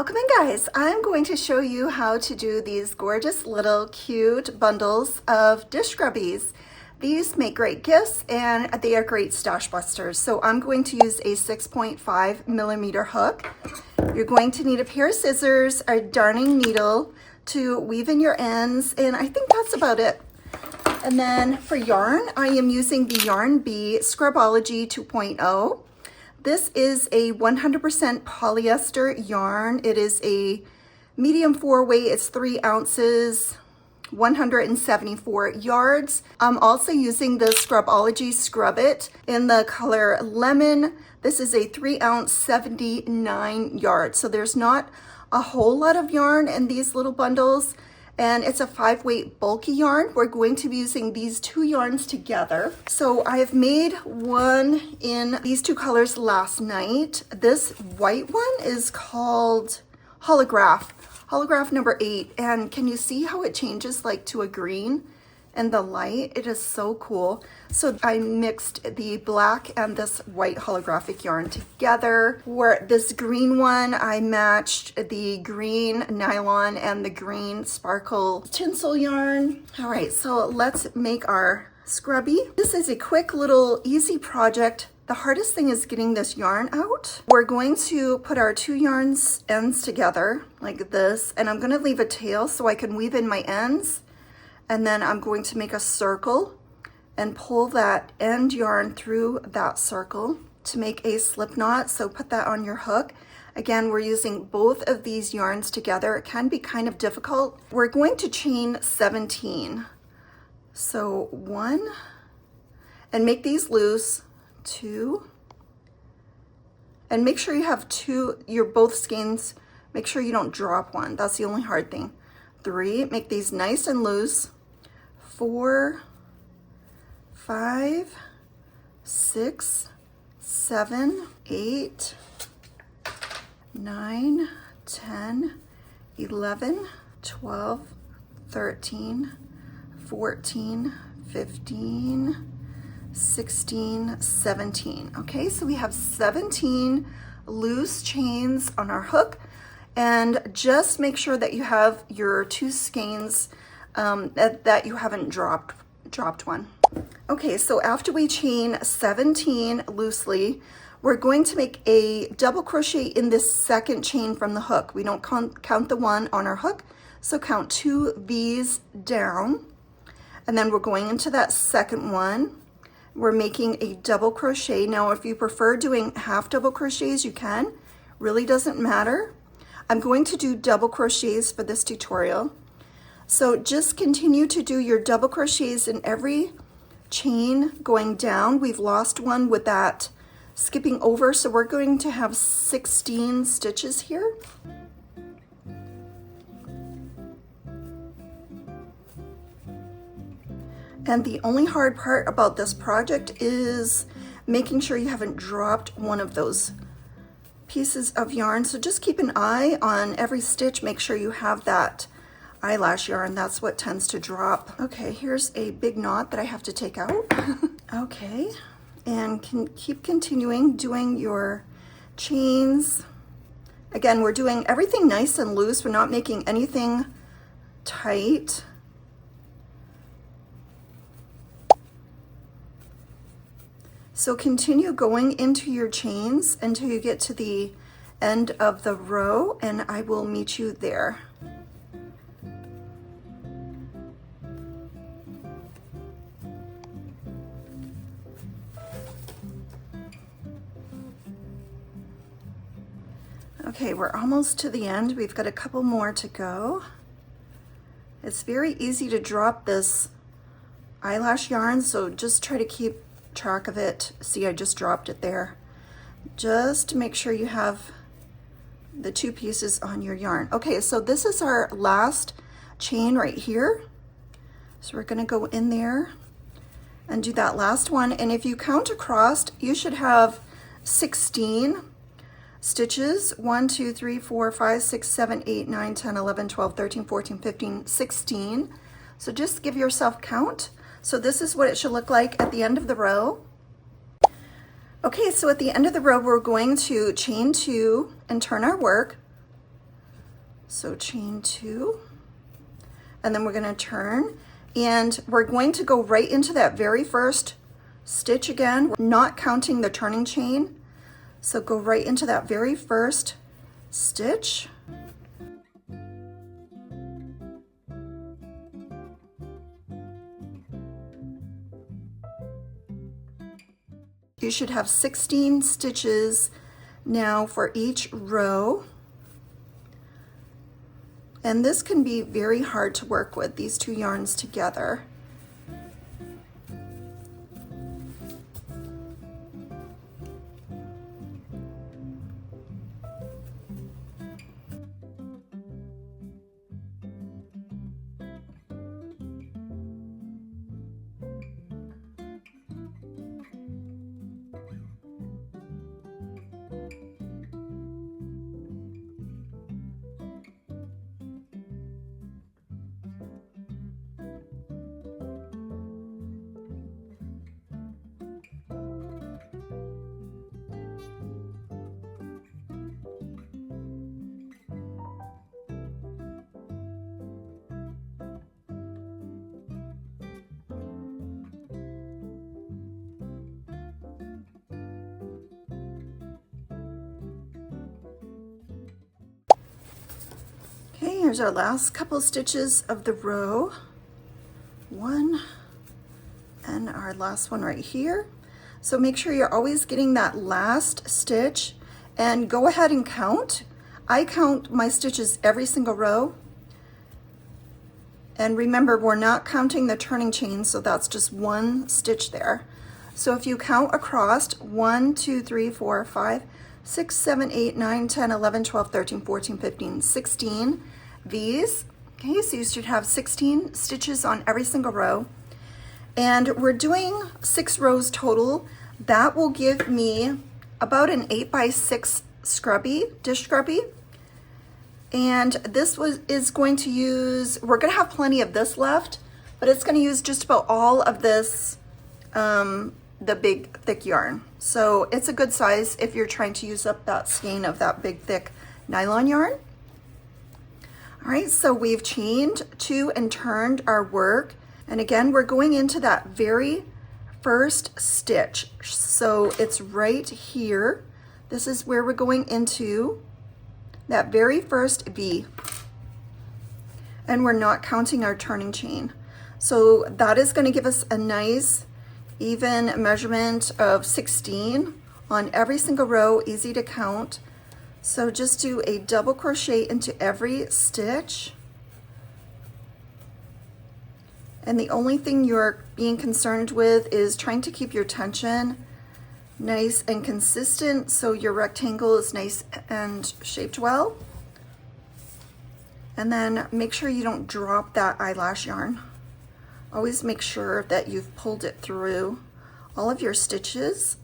Welcome in, guys. I'm going to show you how to do these gorgeous little cute bundles of dish scrubbies. These make great gifts and they are great stash busters. So I'm going to use a 6.5 millimeter hook. You're going to need a pair of scissors, a darning needle to weave in your ends, and I think that's about it. And then for yarn, I am using the Yarn Bee Scrub-Ology 2.0. This is a 100% polyester yarn. It is a medium 4-weight. It's 3 ounces, 174 yards. I'm also using the Scrub-Ology Scrub It in the color Lemon. This is a 3 ounce, 79 yards. So there's not a whole lot of yarn in these little bundles. And it's a 5-weight bulky yarn. We're going to be using these 2 yarns together. So I have made one in these 2 colors last night. This white one is called Holograph number 8. And can you see how it changes like to a green in the light? It is so cool. So I mixed the black and this white holographic yarn together. For this green one, I matched the green nylon and the green sparkle tinsel yarn. All right, so let's make our scrubby. This is a quick little easy project. The hardest thing is getting this yarn out. We're going to put our 2 yarns ends together like this, and I'm gonna leave a tail so I can weave in my ends. And then I'm going to make a circle and pull that end yarn through that circle to make a slip knot. So put that on your hook. Again, we're using both of these yarns together. It can be kind of difficult. We're going to chain 17. So 1, and make these loose, 2, and make sure you have 2, both skeins, make sure you don't drop one. That's the only hard thing. 3, make these nice and loose. 4, 5, 6, 7, 8, 9, 10, 11, 12, 13, 14, 15, 16, 17. Okay, so we have 17 loose chains on our hook, and just make sure that you have your 2 skeins that you haven't dropped one. Okay, so after we chain 17 loosely, we're going to make a double crochet in this second chain from the hook. We don't count the one on our hook, so count 2 V's down, and then we're going into that second one. We're making a double crochet. Now, if you prefer doing half double crochets, you can. Really doesn't matter. I'm going to do double crochets for this tutorial. So just continue to do your double crochets in every chain going down. We've lost one with that skipping over, so we're going to have 16 stitches here. And the only hard part about this project is making sure you haven't dropped one of those pieces of yarn. So just keep an eye on every stitch. Make sure you have that eyelash yarn. That's what tends to drop. Okay, here's a big knot that I have to take out. Okay, and keep continuing doing your chains. Again, we're doing everything nice and loose. We're not making anything tight. So continue going into your chains until you get to the end of the row, and I will meet you there. Okay, we're almost to the end. We've got a couple more to go. It's very easy to drop this eyelash yarn, so just try to keep track of it. See, I just dropped it there. Just make sure you have the 2 pieces on your yarn. Okay, so this is our last chain right here. So we're gonna go in there and do that last one. And if you count across, you should have 16 stitches. 1, 2, 3, 4, 5, 6, 7, 8, 9, 10, 11, 12, 13, 14, 15, 16. So just give yourself count. So this is what it should look like at the end of the row. Okay, so at the end of the row, we're going to chain 2 and turn our work. So chain 2, and then we're going to turn, and we're going to go right into that very first stitch again. We're not counting the turning chain, so go right into that very first stitch. You should have 16 stitches now for each row. And this can be very hard to work with, these two yarns together. Okay, here's our last couple stitches of the row. 1, and our last one right here. So make sure you're always getting that last stitch, and go ahead and count. I count my stitches every single row. And remember, we're not counting the turning chain, so that's just one stitch there. So if you count across 1, 2, 3, 4, 5, 6, 7, 8, 9, 10, 11, 12, 13, 14, 15, 16 these. Okay, so you should have 16 stitches on every single row. And we're doing 6 rows total. That will give me about an 8x6 scrubby, dish scrubby. And this is going to use, we're gonna have plenty of this left, but it's gonna use just about all of this, the big thick yarn. So it's a good size if you're trying to use up that skein of that big thick nylon yarn. All right, so we've chained 2 and turned our work. And again, we're going into that very first stitch. So it's right here. This is where we're going into that very first V. And we're not counting our turning chain. So that is going to give us a nice even measurement of 16 on every single row, easy to count. So just do a double crochet into every stitch. And the only thing you're being concerned with is trying to keep your tension nice and consistent so your rectangle is nice and shaped well. And then make sure you don't drop that eyelash yarn. Always make sure that you've pulled it through all of your stitches.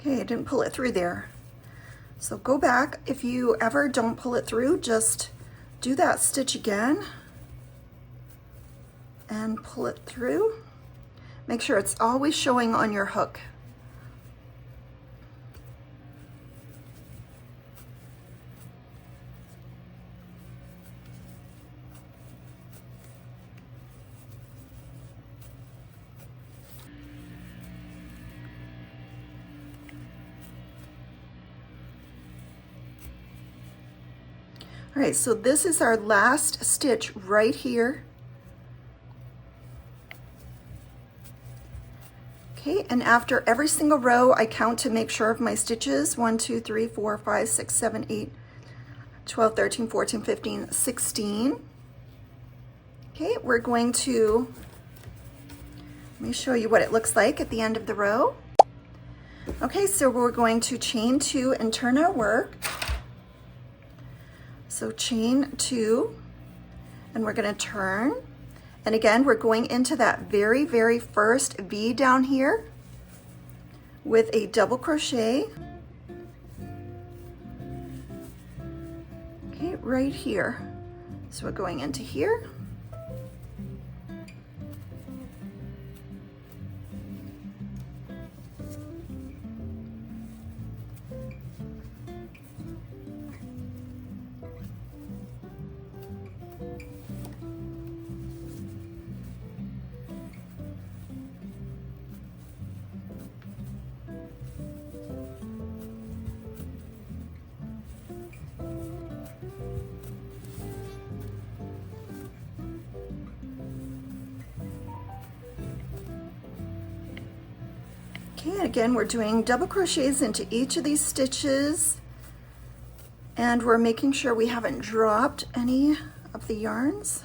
Okay, I didn't pull it through there. So go back. If you ever don't pull it through, just do that stitch again and pull it through. Make sure it's always showing on your hook. All right, so this is our last stitch right here. Okay, and after every single row, I count to make sure of my stitches. 1, 2, 3, 4, 5, 6, 7, 8, 12, 13, 14, 15, 16. Okay, we're going to, let me show you what it looks like at the end of the row. Okay, so we're going to chain 2 and turn our work. So chain 2, and we're going to turn. And again, we're going into that very, very first V down here. with a double crochet. Okay, right here. So we're going into here. Okay, and again, we're doing double crochets into each of these stitches, and we're making sure we haven't dropped any of the yarns.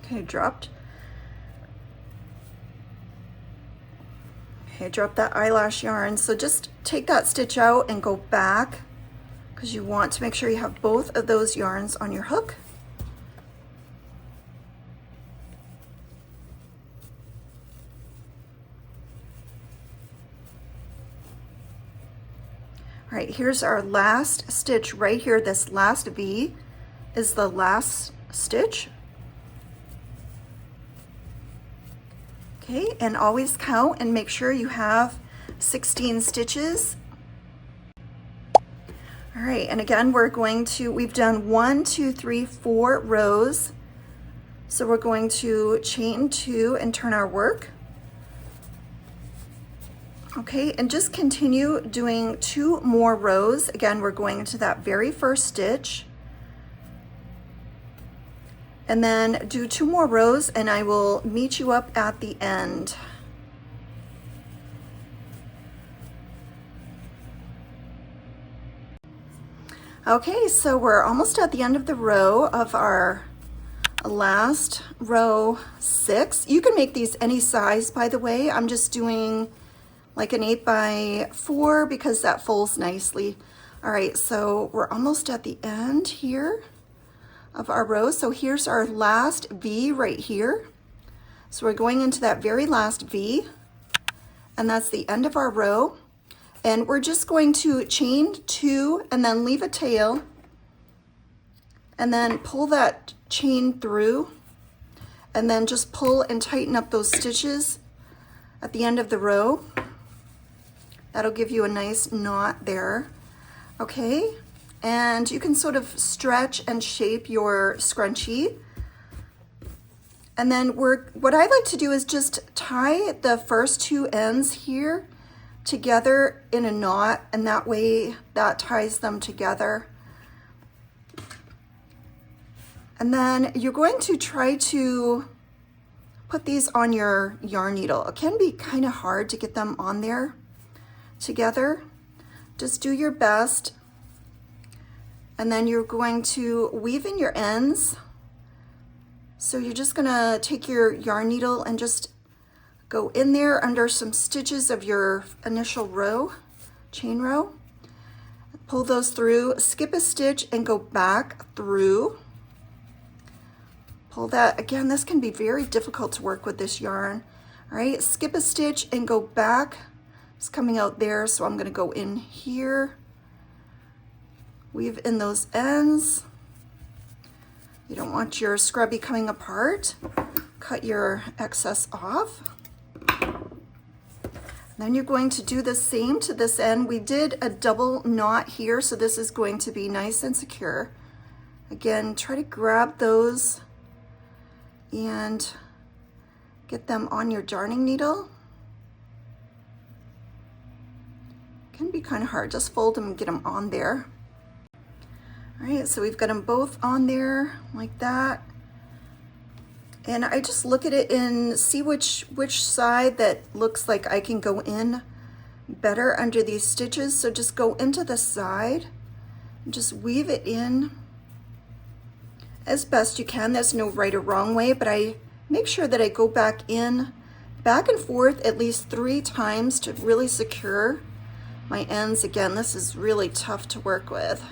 Okay, dropped. Okay, drop that eyelash yarn. So just take that stitch out and go back, because you want to make sure you have both of those yarns on your hook. All right, here's our last stitch right here. This last V is the last stitch. Okay, and always count and make sure you have 16 stitches. All right, and again, we've done 1, 2, 3, 4 rows. So we're going to chain 2 and turn our work. Okay, and just continue doing 2 more rows. Again, we're going into that very first stitch. And then do 2 more rows and I will meet you up at the end. Okay, so we're almost at the end of the row of our last row 6. You can make these any size, by the way. I'm just doing like an 8 by 4 because that folds nicely. All right, so we're almost at the end here of our row. So here's our last V right here. So we're going into that very last V, and that's the end of our row. And we're just going to chain 2 and then leave a tail, and then pull that chain through, and then just pull and tighten up those stitches at the end of the row. That'll give you a nice knot there. Okay. And you can sort of stretch and shape your scrunchie. And then what I like to do is just tie the first 2 ends here together in a knot, and that way that ties them together. And then you're going to try to put these on your yarn needle. It can be kind of hard to get them on there together. Just do your best. And then you're going to weave in your ends. So you're just gonna take your yarn needle and just go in there under some stitches of your initial row, chain row. Pull those through, skip a stitch and go back through. Pull that, again, this can be very difficult to work with this yarn. All right, skip a stitch and go back. It's coming out there, so I'm gonna go in here. Weave in those ends. You don't want your scrubby coming apart. Cut your excess off. Then you're going to do the same to this end. We did a double knot here, so this is going to be nice and secure. Again, try to grab those and get them on your darning needle. It can be kind of hard. Just fold them and get them on there. All right, so we've got them both on there like that. And I just look at it and see which side that looks like I can go in better under these stitches. So just go into the side and just weave it in as best you can. There's no right or wrong way, but I make sure that I go back and forth at least 3 times to really secure my ends. Again, this is really tough to work with.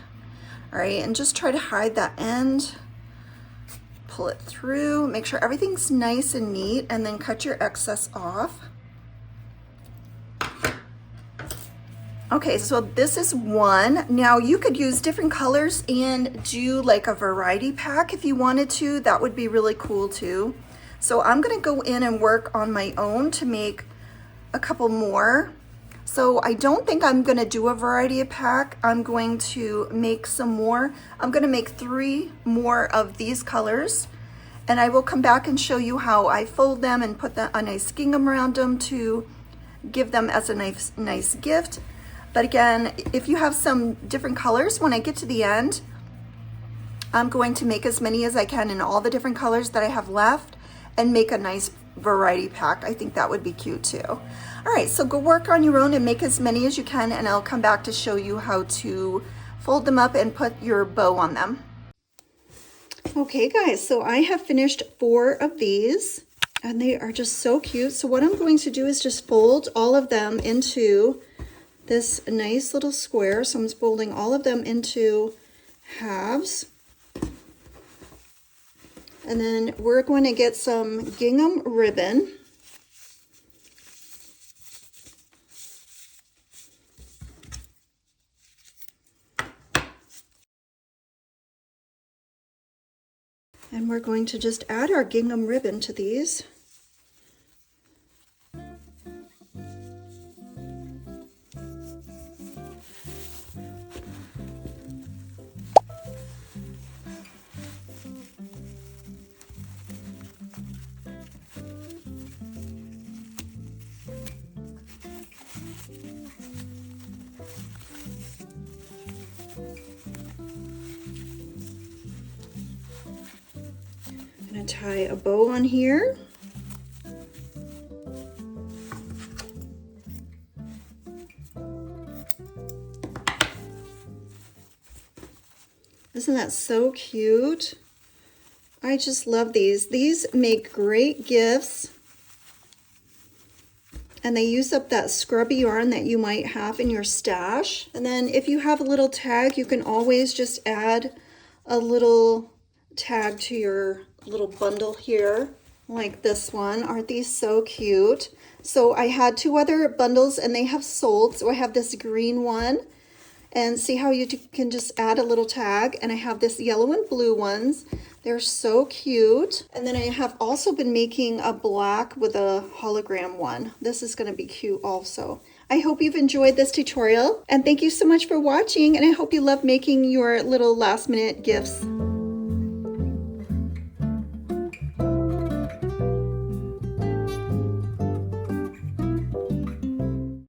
All right, and just try to hide that end. Pull it through, make sure everything's nice and neat, and then cut your excess off. Okay, so this is one. Now you could use different colors and do like a variety pack if you wanted to. That would be really cool too. So I'm gonna go in and work on my own to make a couple more. So I don't think I'm gonna do a variety pack. I'm going to make some more. I'm gonna make 3 more of these colors, and I will come back and show you how I fold them and put a nice gingham around them to give them as a nice gift. But again, if you have some different colors, when I get to the end, I'm going to make as many as I can in all the different colors that I have left and make a nice variety pack. I think that would be cute too. All right, so go work on your own and make as many as you can, and I'll come back to show you how to fold them up and put your bow on them. Okay guys, so I have finished 4 of these and they are just so cute. So what I'm going to do is just fold all of them into this nice little square. So I'm folding all of them into halves. And then we're going to get some gingham ribbon. And we're going to just add our gingham ribbon to these. I'm going to tie a bow on here. Isn't that so cute? I just love these. These make great gifts. And they use up that scrubby yarn that you might have in your stash. And then if you have a little tag, you can always just add a little tag to your little bundle here, like this one. Aren't these so cute? So I had 2 other bundles and they have sold. So I have this green one, and see how you can just add a little tag. And I have this yellow and blue ones. They're so cute. And then I have also been making a black with a hologram one. This is going to be cute also. I hope you've enjoyed this tutorial, and thank you so much for watching, and I hope you love making your little last minute gifts.